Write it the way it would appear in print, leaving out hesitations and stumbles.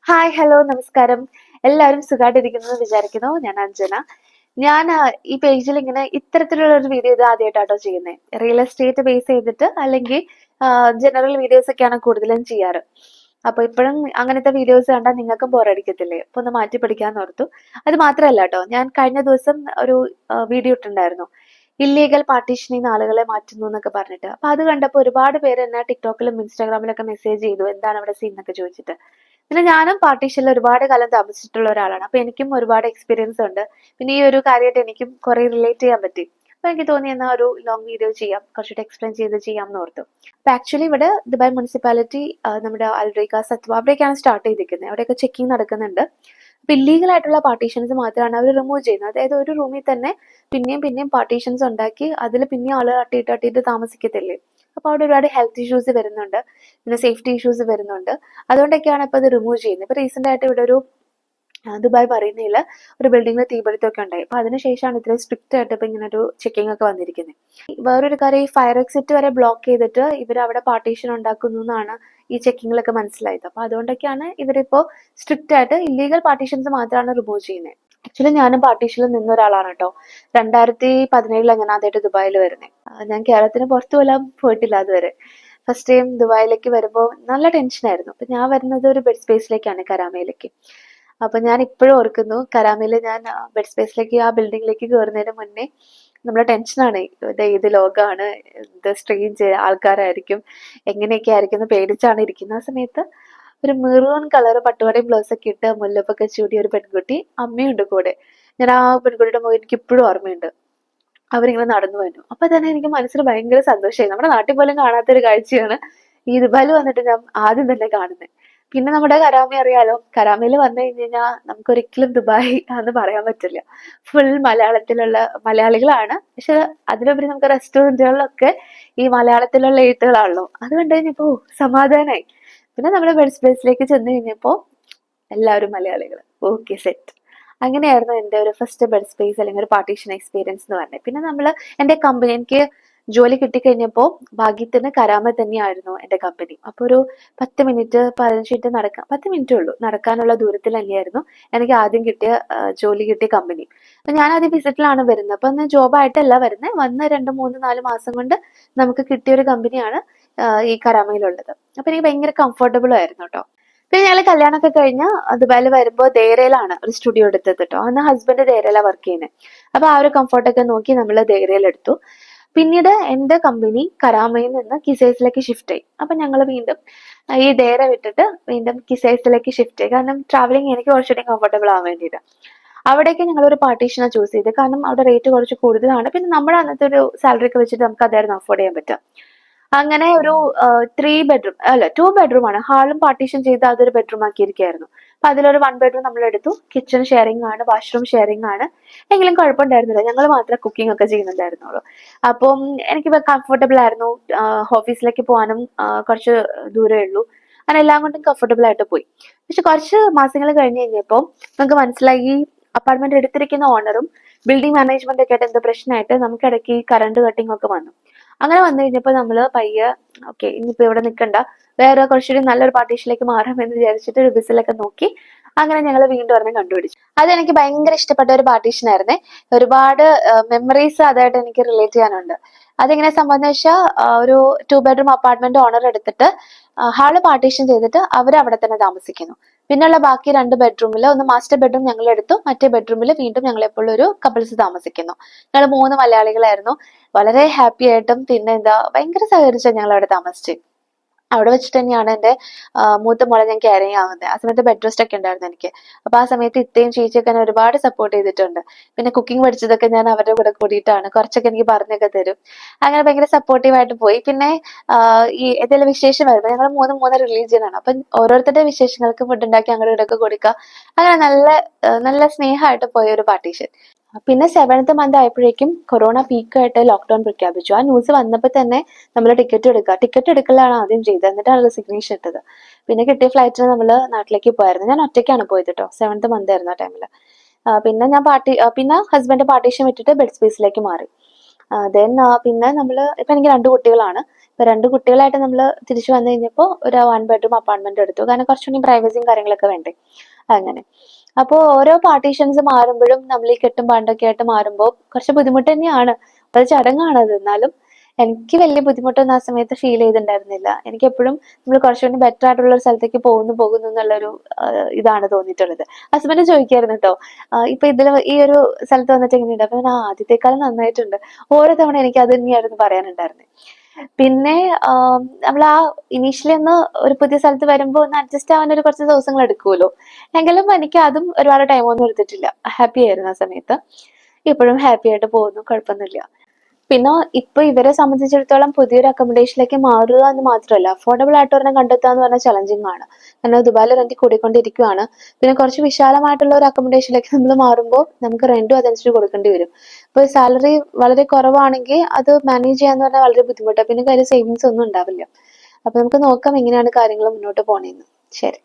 Hi hello നമസ്കാരം. എല്ലാവരും സുഖമായിട്ടിരിക്കുന്നു വിചാരിക്കുന്നു. ഞാൻ അഞ്ജന. ഞാൻ ഈ പേജിൽ ഇങ്ങനെ ഇത്തരത്തിലുള്ള ഒരു വീഡിയോ ഇത് ആദ്യമായിട്ടാട്ടോ ചെയ്യുന്നത്. റിയൽ എസ്റ്റേറ്റ് ബേസ് ചെയ്തിട്ട് അല്ലെങ്കിൽ ജനറൽ വീഡിയോസ് ഒക്കെയാണ് കൂടുതലും ചെയ്യാറ്. അപ്പൊ ഇപ്പോഴും അങ്ങനത്തെ വീഡിയോസ് കണ്ടാൽ നിങ്ങൾക്കും ബോറടിക്കത്തില്ലേ? അപ്പൊ ഒന്ന് മാറ്റി പഠിക്കാന്ന് ഓർത്തു. അത് മാത്രമല്ല കേട്ടോ, ഞാൻ കഴിഞ്ഞ ദിവസം ഒരു വീഡിയോ ഇട്ടുണ്ടായിരുന്നു, ഇല്ലീഗൽ പാർട്ടീഷനിൽ നിന്ന് ആളുകളെ മാറ്റുന്നു എന്നൊക്കെ പറഞ്ഞിട്ട്. അപ്പൊ അത് കണ്ടപ്പോൾ ഒരുപാട് പേര് എന്നെ ടിക്ടോക്കിലും ഇൻസ്റ്റാഗ്രാമിലൊക്കെ മെസ്സേജ് ചെയ്തു, എന്താണ് അവിടെ സീൻ എന്നൊക്കെ ചോദിച്ചിട്ട്. പിന്നെ ഞാനും പാർട്ടീഷനിൽ ഒരുപാട് കാലം താമസിച്ചിട്ടുള്ള ഒരാളാണ്. അപ്പൊ എനിക്കും ഒരുപാട് എക്സ്പീരിയൻസ് ഉണ്ട്. പിന്നെ ഈ ഒരു കാര്യമായിട്ട് എനിക്കും കുറെ റിലേറ്റ് ചെയ്യാൻ പറ്റി. അപ്പൊ എനിക്ക് തോന്നി എന്നാൽ ഒരു ലോങ് വീഡിയോ ചെയ്യാം, കുറച്ചുകൂടെ എക്സ്പ്ലെയിൻ ചെയ്ത് ചെയ്യാം എന്ന് ഓർത്തു. അപ്പൊ ആക്ച്വലി ഇവിടെ ദുബായ് മുനിസിപ്പാലിറ്റി, നമ്മുടെ അൽറീക്ക, സത്വ അവിടേക്കാണ് സ്റ്റാർട്ട് ചെയ്തിരിക്കുന്നത്. അവിടെയൊക്കെ ചെക്കിംഗ് നടക്കുന്നുണ്ട്. അപ്പൊ ഇല്ലീഗൽ ആയിട്ടുള്ള പാർട്ടീഷൻസ് മാത്രമാണ് അവർ റിമൂവ് ചെയ്യുന്നത്. അതായത് ഒരു റൂമിൽ തന്നെ പിന്നെയും പിന്നെയും പാർട്ടീഷൻസ് ഉണ്ടാക്കി അതിൽ പിന്നെ ആള് തട്ടിയിട്ട് താമസിക്കത്തില്ലേ. അപ്പൊ അവിടെ ഒരുപാട് ഹെൽത്ത് ഇഷ്യൂസ് വരുന്നുണ്ട്, പിന്നെ സേഫ്റ്റി ഇഷ്യൂസ് വരുന്നുണ്ട്. അതുകൊണ്ടൊക്കെയാണ് ഇപ്പൊ അത് റിമൂവ് ചെയ്യുന്നത്. ഇപ്പൊ റീസെന്റ് ആയിട്ട് ഇവിടെ ഒരു ദുബായ് പറയുന്നതിൽ ഒരു ബിൽഡിംഗിൽ തീപിടുത്തമൊക്കെ ഉണ്ടായി. അപ്പൊ അതിനുശേഷമാണ് ഇത്രയും സ്ട്രിക്റ്റ് ആയിട്ട് ഇപ്പൊ ഇങ്ങനെ ഒരു ചെക്കിംഗ് ഒക്കെ വന്നിരിക്കുന്നത്. വേറൊരു കാര്യം, ഈ ഫയർ എക്സിറ്റ് വരെ ബ്ലോക്ക് ചെയ്തിട്ട് ഇവർ അവിടെ പാർട്ടീഷൻ ഉണ്ടാക്കുന്നു എന്നാണ് ഈ ചെക്കിങ്ങിലൊക്കെ മനസ്സിലായത്. അപ്പൊ അതുകൊണ്ടൊക്കെയാണ് ഇവരിപ്പോ സ്ട്രിക്റ്റ് ആയിട്ട് ഇല്ലീഗൽ പാർട്ടീഷൻസ് മാത്രമാണ് റിമൂവ് ചെയ്യുന്നത്. ആക്ച്വലി ഞാനും പാർട്ടീഷനിൽ നിന്ന ഒരാളാണ് കേട്ടോ. 2017 ഞാൻ ആദ്യമായിട്ട് ദുബായിൽ വരുന്നത്. ഞാൻ കേരളത്തിന് പുറത്തു പോലും പോയിട്ടില്ല അതുവരെ. ഫസ്റ്റ് ടൈം ദുബായിലേക്ക് വരുമ്പോൾ നല്ല ടെൻഷനായിരുന്നു. അപ്പൊ ഞാൻ വരുന്നത് ഒരു ബെഡ് സ്പേസിലേക്കാണ്, കരാമയിലേക്ക്. അപ്പൊ ഞാൻ ഇപ്പോഴും ഓർക്കുന്നു, കരാമയില് ഞാൻ ബെഡ് സ്പേസിലേക്ക് ആ ബിൽഡിങ്ങിലേക്ക് കയറുന്നതിന് മുന്നേ നമ്മളെ ടെൻഷനാണ്. ഇത് ലോകമാണ്, ഇത് സ്ട്രേഞ്ച് ആൾക്കാരായിരിക്കും, എങ്ങനെയൊക്കെ ആയിരിക്കും എന്ന് പേടിച്ചാണ് ഇരിക്കുന്നത്. ആ സമയത്ത് ഒരു മെറൂൺ കളർ പട്ടുപാടയും ബ്ലൗസ് ഒക്കെ ഇട്ട് മുല്ലപ്പൊക്കെ ചൂടി ഒരു പെൺകുട്ടി, അമ്മയുണ്ട് കൂടെ. ഞാൻ ആ പെൺകുട്ടിയുടെ മുഖം എനിക്ക് ഇപ്പോഴും ഓർമ്മയുണ്ട്. അവരിങ്ങനെ നടന്നു വന്നു. അപ്പൊ തന്നെ എനിക്ക് മനസ്സിന് ഭയങ്കര സന്തോഷമായി. നമ്മുടെ നാട്ടിൽ പോലും കാണാത്തൊരു കാഴ്ചയാണ് ഈ ദുബായിൽ വന്നിട്ട് ഞാൻ ആദ്യം തന്നെ കാണുന്നത്. പിന്നെ നമ്മുടെ കരാമ അറിയാലോ, കരാമയിൽ വന്നു കഴിഞ്ഞാൽ നമുക്ക് ഒരിക്കലും ദുബായ് എന്ന് പറയാൻ പറ്റില്ല. ഫുൾ മലയാളത്തിലുള്ള മലയാളികളാണ്. പക്ഷെ അതിലുപരി നമുക്ക് റെസ്റ്റോറന്റുകളിലൊക്കെ ഈ മലയാളത്തിലുള്ള എഴുത്തുകളാണല്ലോ. അത് കണ്ടു കഴിഞ്ഞപ്പോ സമാധാനായി. പിന്നെ നമ്മുടെ ബെഡ് സ്പേസിലേക്ക് ചെന്ന് കഴിഞ്ഞപ്പോ എല്ലാവരും മലയാളികൾ. Okay, set. അങ്ങനെയായിരുന്നു എൻ്റെ ഒരു ഫസ്റ്റ് ബെഡ് സ്പേസ് അല്ലെങ്കിൽ ഒരു പാർട്ടീഷൻ എക്സ്പീരിയൻസ് എന്ന് പറഞ്ഞത്. പിന്നെ എൻ്റെ കമ്പനി, എനിക്ക് ജോലി കിട്ടിക്കഴിഞ്ഞപ്പോൾ ഭാഗ്യത്തിന് കരാമ തന്നെയായിരുന്നു എൻ്റെ കമ്പനി. അപ്പൊ ഒരു 10 മിനിറ്റ് 15 മിനിറ്റ് 10 മിനിറ്റേ ഉള്ളൂ നടക്കാനുള്ള ദൂരത്തിൽ തന്നെയായിരുന്നു എനിക്ക് ആദ്യം ജോലി കിട്ടിയ കമ്പനി. അപ്പൊ ഞാൻ ആദ്യം വിസിറ്റിലാണ് വരുന്നത്. അപ്പൊ അന്ന് ജോബായിട്ടല്ല വരുന്നത്, വന്ന് 2 3 4 മാസം കൊണ്ട് നമുക്ക് കിട്ടിയ ഒരു കമ്പനിയാണ് ഈ കരാമയിലുള്ളത്. അപ്പൊ എനിക്ക് ഭയങ്കര കംഫർട്ടബിൾ ആയിരുന്നു കേട്ടോ. പിന്നെ ഞങ്ങള് കല്യാണമൊക്കെ കഴിഞ്ഞ് ദുബായിൽ വരുമ്പോ ദേരയിലാണ് ഒരു സ്റ്റുഡിയോ എടുത്തത് കേട്ടോ. അന്ന് ഹസ്ബൻഡ് ദേരയിലാണ് വർക്ക് ചെയ്യുന്നത്. അപ്പൊ ആ ഒരു കംഫർട്ടൊക്കെ നോക്കി നമ്മൾ ദേരയിൽ എടുത്തു. പിന്നീട് എന്റെ കമ്പനി കരാമയിൽ നിന്ന് കിസൈസിലേക്ക് ഷിഫ്റ്റ് ആയി. അപ്പൊ ഞങ്ങൾ വീണ്ടും ഈ ദേര വിട്ടിട്ട് വീണ്ടും കിസൈസിലേക്ക് ഷിഫ്റ്റ് ആയി. കാരണം ട്രാവലിംഗ് എനിക്ക് കുറച്ചുകൂടി കംഫർട്ടബിൾ ആവാൻ വേണ്ടിയിട്ട്. അവിടേക്ക് ഞങ്ങൾ ഒരു പാർട്ടീഷനാണ് ചൂസ് ചെയ്തത്. കാരണം അവിടെ റേറ്റ് കുറച്ച് കൂടുതലാണ്. പിന്നെ നമ്മുടെ അന്നത്തെ ഒരു സാലറി ഒക്കെ വെച്ചിട്ട് നമുക്ക് അതായിരുന്നു അഫോർഡ് ചെയ്യാൻ പറ്റുക. അങ്ങനെ ഒരു 3 ബെഡ്റൂം അല്ല 2 ബെഡ്റൂം ആണ്. ഹാളും പാർട്ടീഷൻ ചെയ്ത് അതൊരു ബെഡ്റൂം ആക്കിയിരിക്കുകയായിരുന്നു. അപ്പൊ അതിലൊരു 1 ബെഡ്റൂം നമ്മൾ എടുത്തു. കിച്ചൺ ഷെയറിംഗ് ആണ്, വാഷ്റൂം ഷെയറിംഗ് ആണ്. എങ്കിലും കുഴപ്പമുണ്ടായിരുന്നില്ല, ഞങ്ങൾ മാത്രമേ കുക്കിംഗ് ഒക്കെ ചെയ്യുന്നുണ്ടായിരുന്നുള്ളൂ. അപ്പം എനിക്ക് കംഫർട്ടബിൾ ആയിരുന്നു. ഓഫീസിലേക്ക് പോകാനും കുറച്ച് ദൂരമേ ഉള്ളൂ. അങ്ങനെ എല്ലാം കൊണ്ടും കംഫർട്ടബിൾ ആയിട്ട് പോയി. പക്ഷെ കുറച്ച് മാസങ്ങൾ കഴിഞ്ഞ് കഴിഞ്ഞപ്പോൾ നമുക്ക് മനസ്സിലായി, ഈ അപ്പാർട്ട്മെന്റ് എടുത്തിരിക്കുന്ന ഓണറും ബിൽഡിംഗ് മാനേജ്മെന്റ് ഒക്കെ ആയിട്ട് എന്തോ പ്രശ്നമായിട്ട് നമുക്ക് ഇടയ്ക്ക് കറണ്ട് കട്ടിംഗ് ഒക്കെ വന്നു. അങ്ങനെ വന്നു കഴിഞ്ഞപ്പോ നമ്മള് പയ്യെ ഓക്കെ, ഇനിയിപ്പോ ഇവിടെ നിൽക്കണ്ട, വേറെ കുറച്ചുകൂടി നല്ലൊരു പാർട്ടീഷനിലേക്ക് മാറാമെന്ന് വിചാരിച്ചിട്ട് റിബിസിലൊക്കെ നോക്കി അങ്ങനെ ഞങ്ങൾ വീണ്ടും ഒരെണ്ണം കണ്ടുപിടിച്ചു. അത് എനിക്ക് ഭയങ്കര ഇഷ്ടപ്പെട്ട ഒരു പാർട്ടീഷൻ ആയിരുന്നേ. ഒരുപാട് മെമ്മറീസ് അതായിട്ട് എനിക്ക് റിലേറ്റ് ചെയ്യാനുണ്ട്. അതെങ്ങനെ സംബന്ധിച്ച വെച്ചാൽ ഒരു 2 ബെഡ്റൂം അപ്പാർട്ട്മെന്റ് ഓണർ എടുത്തിട്ട് ഹാള് പാർട്ടീഷൻ ചെയ്തിട്ട് അവർ അവിടെ തന്നെ താമസിക്കുന്നു. പിന്നെയുള്ള ബാക്കി 2 ബെഡ്റൂമിൽ ഒന്ന് മാസ്റ്റർ ബെഡ്റൂം ഞങ്ങൾ എടുത്തു, മറ്റേ ബെഡ്റൂമിൽ വീണ്ടും ഞങ്ങൾ എപ്പോഴും ഒരു കപ്പിൾസ് താമസിക്കുന്നു. ഞങ്ങൾ 3 മലയാളികളായിരുന്നു. വളരെ ഹാപ്പി ആയിട്ടും പിന്നെ ഭയങ്കര സഹകരിച്ചാണ് ഞങ്ങൾ അവിടെ താമസിച്ചത്. അവിടെ വെച്ചിട്ട് തന്നെയാണ് എൻ്റെ മൂത്ത മോളെ ഞാൻ കെയറിങ് ആവുന്നത്. ആ സമയത്ത് ബെഡ് റെസ്റ്റ് ഒക്കെ ഉണ്ടായിരുന്നു എനിക്ക്. അപ്പൊ ആ സമയത്ത് ഇത്തയും ചേച്ചിയൊക്കെ എന്നെ ഒരുപാട് സപ്പോർട്ട് ചെയ്തിട്ടുണ്ട്. പിന്നെ കുക്കിംഗ് പഠിച്ചതൊക്കെ ഞാൻ അവരുടെ കൂടെ കൂടിയിട്ടാണ്. കുറച്ചൊക്കെ എനിക്ക് പറഞ്ഞൊക്കെ തരും. അങ്ങനെ ഭയങ്കര സപ്പോർട്ടീവായിട്ട് പോയി. പിന്നെ ഈ ഏതെങ്കിലും വിശേഷം വരുമ്പോൾ ഞങ്ങൾ മൂന്ന് റിലീജിയൻ ആണ്. അപ്പൊ ഓരോരുത്തരുടെ വിശേഷങ്ങൾക്ക് ഫുഡ് ഉണ്ടാക്കി അങ്ങോട്ട് ഇടയ്ക്ക് കൊടുക്കുക. അങ്ങനെ നല്ല സ്നേഹമായിട്ട് പോയ ഒരു പാർട്ടീഷൻ. പിന്നെ 7th മന്ത് ആയപ്പോഴേക്കും കൊറോണ പീക്കായിട്ട് ലോക്ക്ഡൌൺ പ്രഖ്യാപിച്ചു. ആ ന്യൂസ് വന്നപ്പോൾ തന്നെ നമ്മൾ ടിക്കറ്റ് എടുക്കലാണ് ആദ്യം ചെയ്തത്, എന്നിട്ടാണ് റെസിഗ്നേഷൻ ഇട്ടത്. പിന്നെ കിട്ടിയ ഫ്ലൈറ്റിന് നമ്മൾ നാട്ടിലേക്ക് പോയായിരുന്നു. ഞാൻ ഒറ്റയ്ക്കാണ് പോയത് കേട്ടോ. 7th മന്ത് ആയിരുന്നു ആ ടൈമില്. പിന്നെ പിന്നെ ഹസ്ബൻഡ് പാർട്ടീഷൻ വിട്ടിട്ട് ബെഡ് സ്പേസിലേക്ക് മാറി. ദെൻ പിന്നെ ഇപ്പൊ എനിക്ക് 2 കുട്ടികളാണ്. ഇപ്പൊ 2 കുട്ടികളായിട്ട് നമ്മൾ തിരിച്ചു വന്നു കഴിഞ്ഞപ്പോൾ ഒരു 1 ബെഡ്റൂം അപ്പാർട്ട്മെന്റ് എടുത്തു. കാരണം കുറച്ചുകൂടി പ്രൈവസിയും കാര്യങ്ങളൊക്കെ വേണ്ടേ, അങ്ങനെ. അപ്പോൾ ഓരോ പാർട്ടീഷൻസ് മാറുമ്പോഴും നമ്മൾ ഈ കെട്ടും പാണ്ടൊക്കെ ആയിട്ട് മാറുമ്പോൾ കുറച്ച് ബുദ്ധിമുട്ട് തന്നെയാണ്. ഒരു ചടങ്ങാണത്. എന്നാലും എനിക്ക് വലിയ ബുദ്ധിമുട്ടൊന്നും ആ സമയത്ത് ഫീൽ ചെയ്തിട്ടുണ്ടായിരുന്നില്ല. എനിക്ക് എപ്പോഴും നമ്മൾ കുറച്ചുകൂടി ബെറ്റർ ആയിട്ടുള്ള ഒരു സ്ഥലത്തേക്ക് പോകുന്നു എന്നുള്ളൊരു ഇതാണ് തോന്നിയിട്ടുള്ളത്. ഹസ്ബൻഡ് ചോദിക്കായിരുന്നു കേട്ടോ, ഇപ്പൊ ഇതിൽ ഈ ഒരു സ്ഥലത്ത് വന്നിട്ട് എങ്ങനെയുണ്ട്? അപ്പൊ ഞാൻ ആദ്യത്തെക്കാളും നന്നായിട്ടുണ്ട്. ഓരോ തവണ എനിക്ക് അത് തന്നെയായിരുന്നു പറയാനുണ്ടായിരുന്നത്. പിന്നെ നമ്മൾ ആ ഇനീഷ്യലി ഒന്ന് ഒരു പുതിയ സ്ഥലത്ത് വരുമ്പോൾ ഒന്ന് അഡ്ജസ്റ്റ് ആവാൻ ഒരു കുറച്ച് ദിവസങ്ങൾ എടുക്കുമല്ലോ. എങ്കിലും എനിക്ക് അതും ഒരുപാട് ടൈമൊന്നും എടുത്തിട്ടില്ല. ഹാപ്പി ആയിരുന്നു ആ സമയത്ത്. ഇപ്പോഴും ഹാപ്പി ആയിട്ട് പോകുന്നു, കുഴപ്പമൊന്നുമില്ല. പിന്നെ ഇപ്പൊ ഇവരെ സംബന്ധിച്ചിടത്തോളം പുതിയൊരു അക്കോമഡേഷനിലേക്ക് മാറുക എന്ന് മാത്രമല്ല, അഫോർഡബിൾ ആയിട്ട് ഒരെണ്ണം കണ്ടെത്തുക എന്ന് പറഞ്ഞാൽ ചലഞ്ചിങ് ആണ്. കാരണം ദുബായിൽ റെന്റ് കൂടിക്കൊണ്ടിരിക്കുകയാണ്. പിന്നെ കുറച്ച് വിശാലമായിട്ടുള്ള ഒരു അക്കോമഡേഷനിലേക്ക് നമ്മൾ മാറുമ്പോൾ നമുക്ക് റെന്റും അതനുസരിച്ച് കൊടുക്കേണ്ടി വരും. ഇപ്പൊ സാലറി വളരെ കുറവാണെങ്കിൽ അത് മാനേജ് ചെയ്യാന്ന് പറഞ്ഞാൽ വളരെ ബുദ്ധിമുട്ടാണ്. പിന്നെ കാര്യം സേവിങ്സ് ഒന്നും ഉണ്ടാവില്ല. അപ്പൊ നമുക്ക് നോക്കാം എങ്ങനെയാണ് കാര്യങ്ങൾ മുന്നോട്ട് പോണേന്ന്. ശരി.